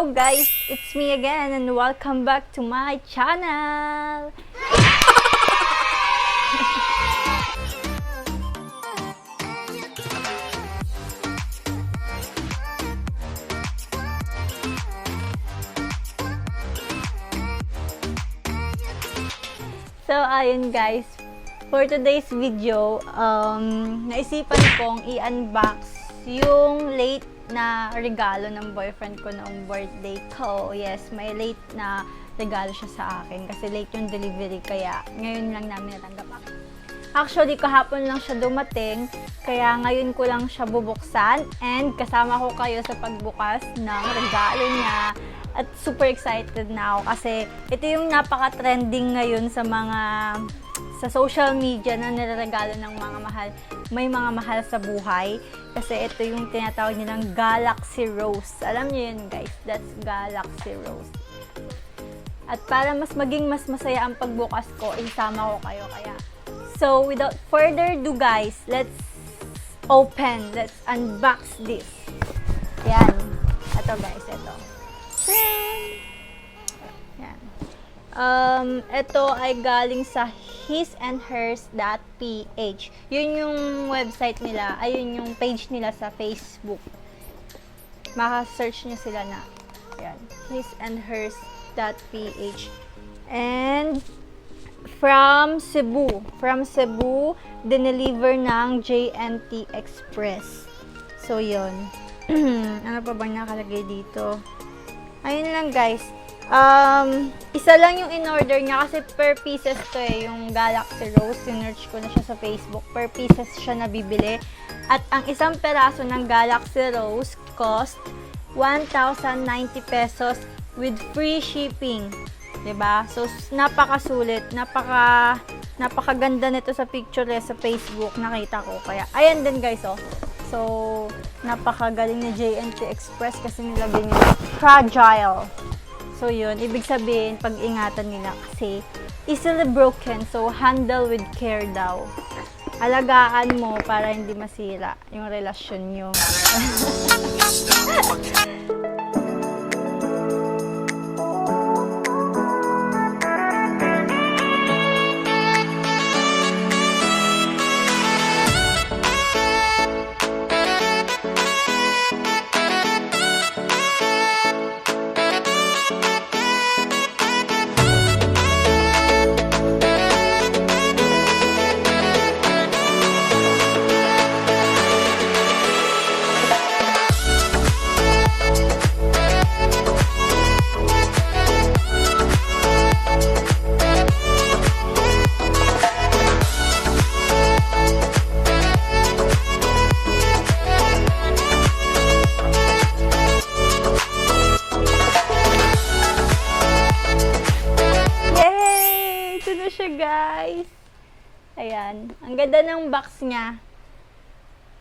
Hello guys, it's me again and welcome back to my channel. So ayun guys, for today's video, naisipan kong i-unbox yung late na regalo ng boyfriend ko noong birthday ko. Yes, may late na regalo siya sa akin kasi late yung delivery, kaya ngayon lang namin natanggap. Actually, kahapon lang siya dumating, kaya ngayon ko lang siya bubuksan and kasama ko kayo sa pagbukas ng regalo niya. At super excited na ako kasi ito yung napaka-trending ngayon sa social media na nireregalo ng mga mahal. May mga mahal sa buhay. Kasi ito yung tinatawag nilang Galaxy Rose. Alam niyo yun guys, that's Galaxy Rose. At para maging mas masaya ang pagbukas ko, isama ko kayo kaya. So without further ado guys, let's unbox this. Yan. Ito guys, ito. Yan. Ito ay galing sa hisandhers.ph. Yun yung website nila, ayun yung page nila sa Facebook. Maka-search nyo sila na. Yan. hisandhers.ph. And from Cebu, dineliver ng JNT Express. So yun. Ano pa bang nakalagay dito? Ayun lang guys. Isa lang yung in-order niya kasi per pieces to yung Galaxy Rose. Sinearch ko na siya sa Facebook. Per pieces siya nabibili. At ang isang peraso ng Galaxy Rose cost 1,090 pesos with free shipping. 'Di ba? So napakasulit, napakaganda nito sa picture sa Facebook, nakita ko. Kaya ayan din guys, oh. So napakagaling ni JNT Express kasi nilagay niya fragile. So yun, ibig sabihin pag-ingatan nila kasi easily broken, so handle with care daw. Alagaan mo para hindi masira yung relasyon nyo. Guys, ayan, ang ganda ng box niya.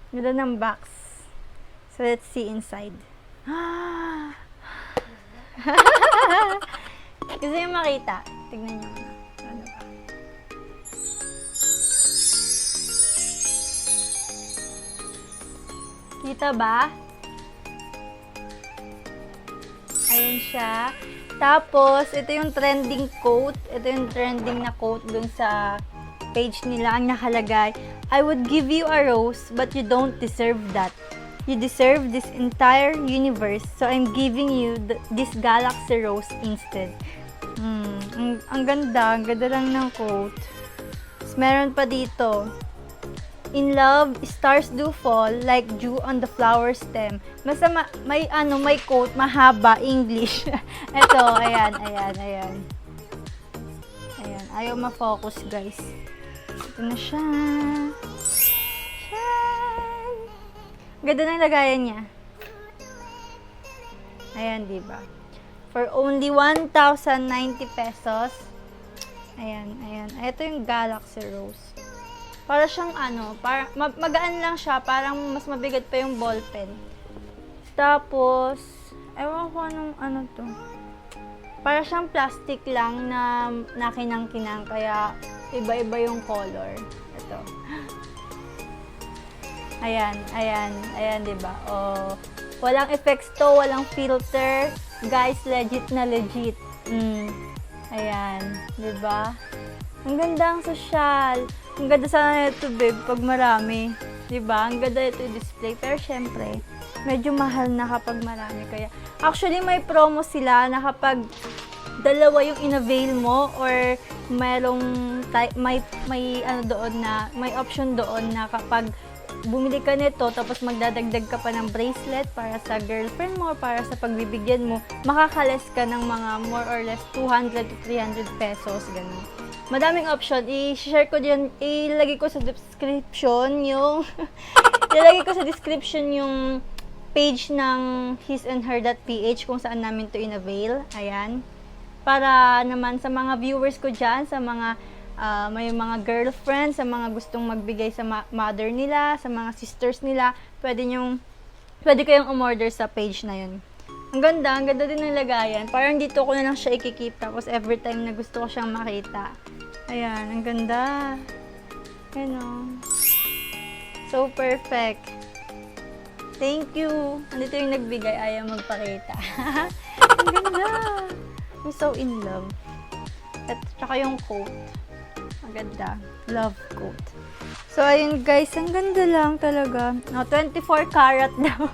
Ganda ng box. So let's see inside. Gusto niyo makita? Tignan niyo. Ano ba? Kita ba? Ayan siya. Tapos, ito yung trending quote. Ito yung trending na quote dun sa page nila. Ang nakalagay, I would give you a rose, but you don't deserve that. You deserve this entire universe, so I'm giving you this Galaxy Rose instead. Ang ganda lang ng quote. Tapos, meron pa dito, in love, stars do fall like dew on the flower stem. Basta may quote, mahaba, English. Ito, ayan. Ayan, ayaw ma-focus guys. Ito na siya. Ganda ng lagayan niya. Ayan, diba? For only 1,090 pesos. Ayan. Ito yung Galaxy Rose. Para siyang magaan lang siya, parang mas mabigat pa yung ballpen. Tapos, ewan ko anong to. Para siyang plastic lang na nakinang-kinang, kaya iba-iba yung color. Ito. Ayan, diba? Oh, Walang effects to, walang filter. Guys, legit na legit. Ayan, diba? Ang ganda ang social. Ang ganda sana ito, babe, pag marami. Diba? Ang ganda ito i-display. Pero syempre, medyo mahal na kapag marami. Kaya, actually, may promo sila na kapag dalawa yung in-avail mo or may ano doon na, may option doon na kapag bumili ka nito tapos magdadagdag ka pa ng bracelet para sa girlfriend mo, para sa pagbibigyan mo, makakales ka ng mga more or less 200 to 300 pesos, ganun. Madaming option. I-share ko din, ilagay ko sa description yung ilalagay ko sa description yung page ng hisandher.ph kung saan namin to in-avail. Ayan. Para naman sa mga viewers ko dyan, sa mga may mga girlfriends, sa mga gustong magbigay sa mother nila, sa mga sisters nila, pwede kayong umorder sa page na yun. Ang ganda din ng lagayan. Parang dito ko na lang siya ikikip, tapos every time na gusto ko siyang makita. Ayan, ang ganda. Ayan o. So perfect. Thank you. Andito yung nagbigay, ayaw magpakita. Ang ganda. I'm so in love. At saka yung coat. Maganda. Love coat. So, ayun guys, ang ganda lang talaga. No, 24 karat daw.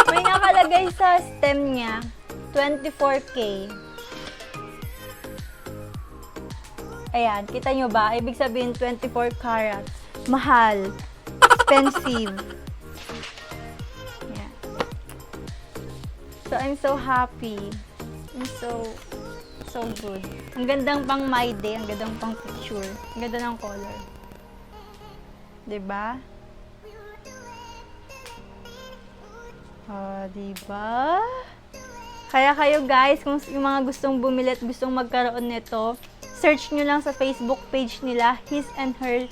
May nakalagay sa stem niya, 24K. Ayan, kita nyo ba? Ibig sabihin, 24 karat. Mahal. Expensive. Ayan. So, I'm so happy. I'm so good. Ang gandang pang my day, ang gandang pang picture. Ang ganda ng color. 'Di ba? Diba? Kaya kayo guys, kung yung mga gustong bumili at gustong magkaroon nito, search nyo lang sa Facebook page nila, hers.ph.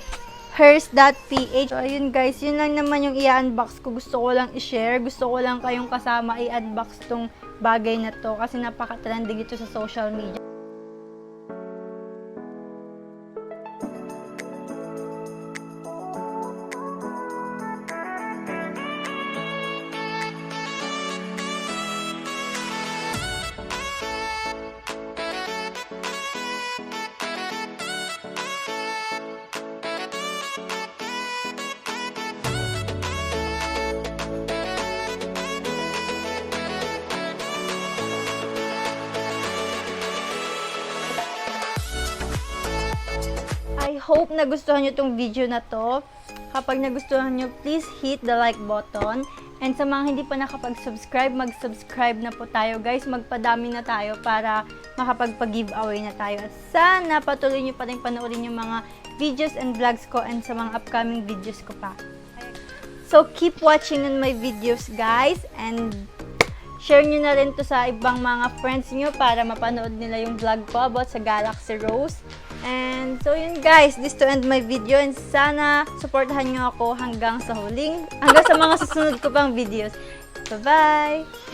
So, ayun guys, yun lang naman yung i-unbox ko. Gusto ko lang i-share. Gusto ko lang kayong kasama i-unbox tong bagay na to kasi napaka-trending ito sa social media. I hope nagustuhan nyo itong video na to. Kapag nagustuhan nyo, please hit the like button. And sa mga hindi pa nakapag-subscribe, mag-subscribe na po tayo guys. Magpadami na tayo para makapagpag-giveaway na tayo. At sana patuloy nyo pa rin panoorin yung mga videos and vlogs ko and sa mga upcoming videos ko pa. So keep watching on my videos guys. And share nyo na rin to sa ibang mga friends nyo para mapanood nila yung vlog ko about sa Galaxy Rose. And so yun guys, this to end my video and sana supportahan nyo ako hanggang sa mga susunod ko pang videos. Bye-bye!